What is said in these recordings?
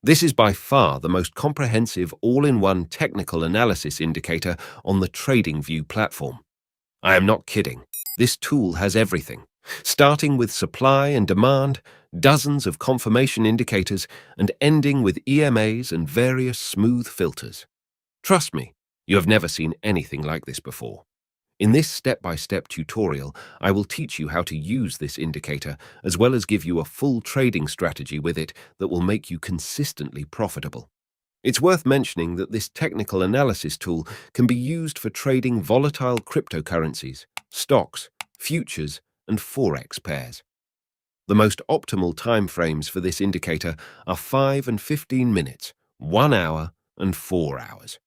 This is by far the most comprehensive all-in-one technical analysis indicator on the TradingView platform. I am not kidding. This tool has everything, starting with supply and demand, dozens of confirmation indicators, and ending with EMAs and various smooth filters. Trust me, you have never seen anything like this before. In this step-by-step tutorial, I will teach you how to use this indicator as well as give you a full trading strategy with it that will make you consistently profitable. It's worth mentioning that this technical analysis tool can be used for trading volatile cryptocurrencies, stocks, futures, and Forex pairs. The most optimal time frames for this indicator are 5 and 15 minutes, 1 hour, and 4 hours.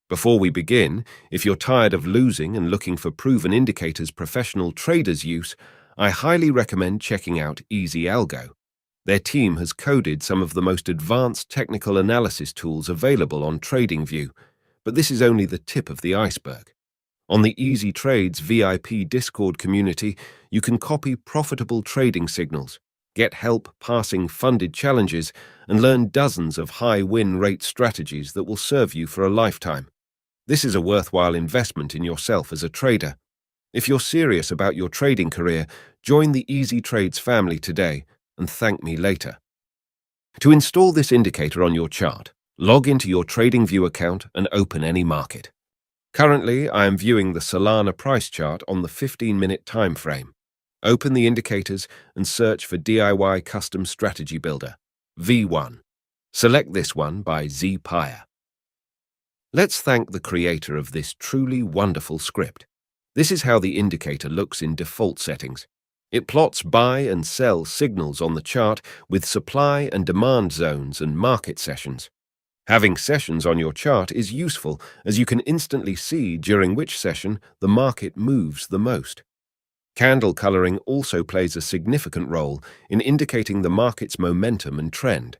Before we begin, if you're tired of losing and looking for proven indicators professional traders use, I highly recommend checking out Algo. Their team has coded some of the most advanced technical analysis tools available on TradingView, but this is only the tip of the iceberg. On the Easy Trades VIP Discord community, you can copy profitable trading signals, get help passing funded challenges, and learn dozens of high win rate strategies that will serve you for a lifetime. This is a worthwhile investment in yourself as a trader. If you're serious about your trading career, join the Easy Trades family today and thank me later. To install this indicator on your chart, log into your TradingView account and open any market. Currently, I am viewing the Solana price chart on the 15-minute time frame. Open the indicators and search for DIY Custom Strategy Builder, V1. Select this one by Zpire. Let's thank the creator of this truly wonderful script. This is how the indicator looks in default settings. It plots buy and sell signals on the chart with supply and demand zones and market sessions. Having sessions on your chart is useful as you can instantly see during which session the market moves the most. Candle coloring also plays a significant role in indicating the market's momentum and trend.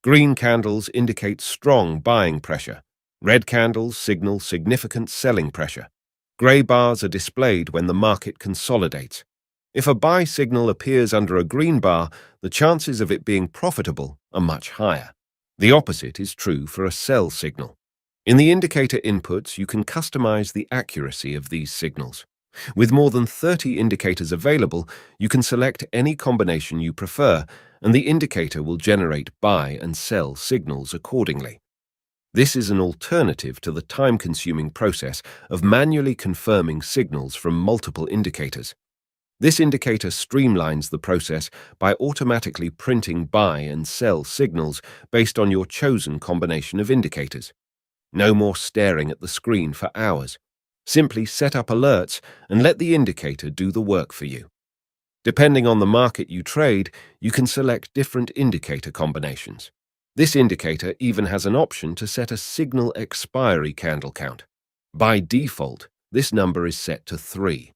Green candles indicate strong buying pressure. Red candles signal significant selling pressure. Gray bars are displayed when the market consolidates. If a buy signal appears under a green bar, the chances of it being profitable are much higher. The opposite is true for a sell signal. In the indicator inputs, you can customize the accuracy of these signals. With more than 30 indicators available, you can select any combination you prefer, and the indicator will generate buy and sell signals accordingly. This is an alternative to the time-consuming process of manually confirming signals from multiple indicators. This indicator streamlines the process by automatically printing buy and sell signals based on your chosen combination of indicators. No more staring at the screen for hours. Simply set up alerts and let the indicator do the work for you. Depending on the market you trade, you can select different indicator combinations. This indicator even has an option to set a signal expiry candle count. By default, this number is set to 3.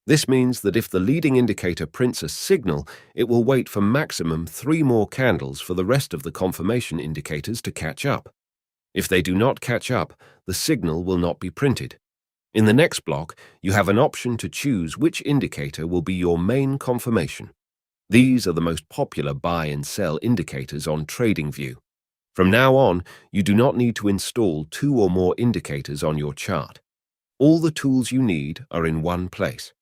This means that if the leading indicator prints a signal, it will wait for maximum 3 more candles for the rest of the confirmation indicators to catch up. If they do not catch up, the signal will not be printed. In the next block, you have an option to choose which indicator will be your main confirmation. These are the most popular buy and sell indicators on TradingView. From now on, you do not need to install 2 or more indicators on your chart. All the tools you need are in one place.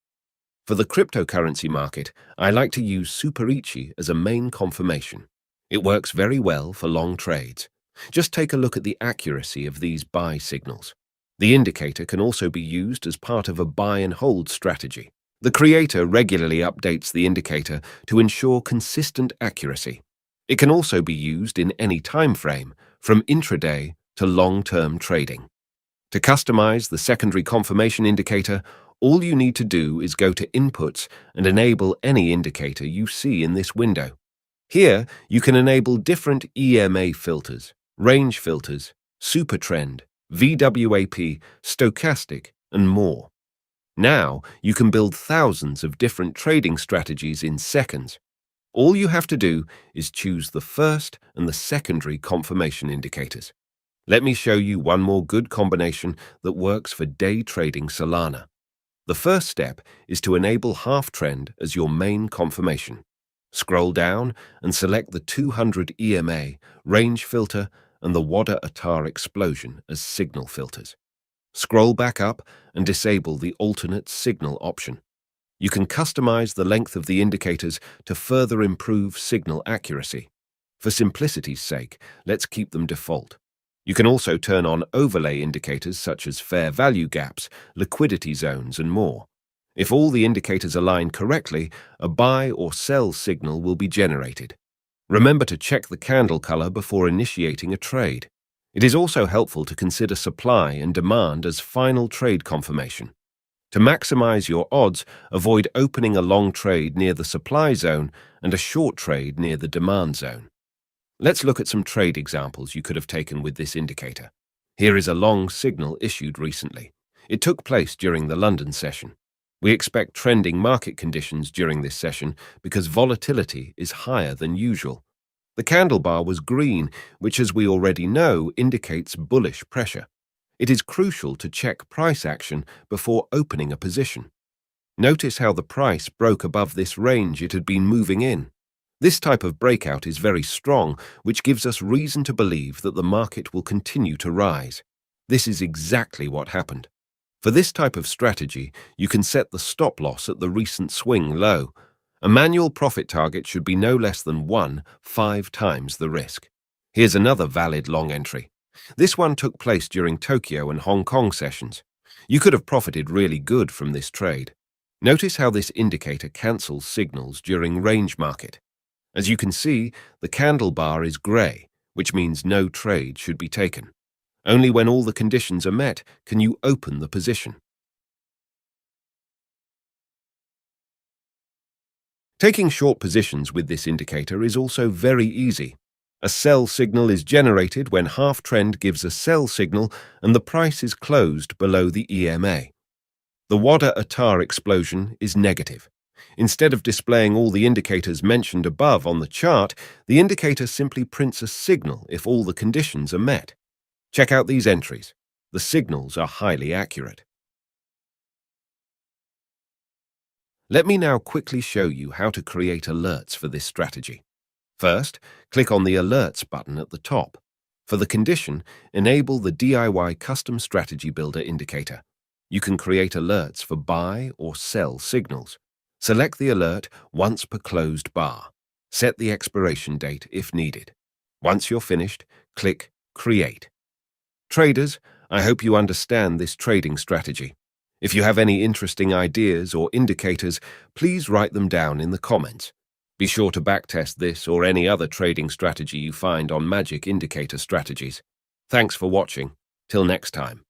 For the cryptocurrency market, I like to use Superichi as a main confirmation. It works very well for long trades. Just take a look at the accuracy of these buy signals. The indicator can also be used as part of a buy and hold strategy. The creator regularly updates the indicator to ensure consistent accuracy. It can also be used in any time frame, from intraday to long-term trading. To customize the secondary confirmation indicator, all you need to do is go to Inputs and enable any indicator you see in this window. Here, you can enable different EMA filters, range filters, super trend, VWAP, stochastic, and more. Now, you can build thousands of different trading strategies in seconds. All you have to do is choose the first and the secondary confirmation indicators. Let me show you one more good combination that works for day trading Solana. The first step is to enable half trend as your main confirmation. Scroll down and select the 200 EMA, range filter, and the Wada Atar explosion as signal filters. Scroll back up and disable the alternate signal option. You can customize the length of the indicators to further improve signal accuracy. For simplicity's sake, let's keep them default. You can also turn on overlay indicators such as fair value gaps, liquidity zones, and more. If all the indicators align correctly, a buy or sell signal will be generated. Remember to check the candle color before initiating a trade. It is also helpful to consider supply and demand as final trade confirmation. To maximize your odds, avoid opening a long trade near the supply zone and a short trade near the demand zone. Let's look at some trade examples you could have taken with this indicator. Here is a long signal issued recently. It took place during the London session. We expect trending market conditions during this session because volatility is higher than usual. The candle bar was green, which, as we already know, indicates bullish pressure. It is crucial to check price action before opening a position. Notice how the price broke above this range it had been moving in. This type of breakout is very strong, which gives us reason to believe that the market will continue to rise. This is exactly what happened. For this type of strategy, you can set the stop loss at the recent swing low. A manual profit target should be no less than 5 times the risk. Here's another valid long entry. This one took place during Tokyo and Hong Kong sessions. You could have profited really good from this trade. Notice how this indicator cancels signals during range market. As you can see, the candle bar is gray, which means no trade should be taken. Only when all the conditions are met can you open the position. Taking short positions with this indicator is also very easy. A sell signal is generated when half trend gives a sell signal and the price is closed below the EMA. The Wada Atar explosion is negative. Instead of displaying all the indicators mentioned above on the chart, the indicator simply prints a signal if all the conditions are met. Check out these entries. The signals are highly accurate. Let me now quickly show you how to create alerts for this strategy. First, click on the Alerts button at the top. For the condition, enable the DIY Custom Strategy Builder indicator. You can create alerts for buy or sell signals. Select the alert once per closed bar. Set the expiration date if needed. Once you're finished, click Create. Traders, I hope you understand this trading strategy. If you have any interesting ideas or indicators, please write them down in the comments. Be sure to backtest this or any other trading strategy you find on Magic Indicator Strategies. Thanks for watching. Till next time.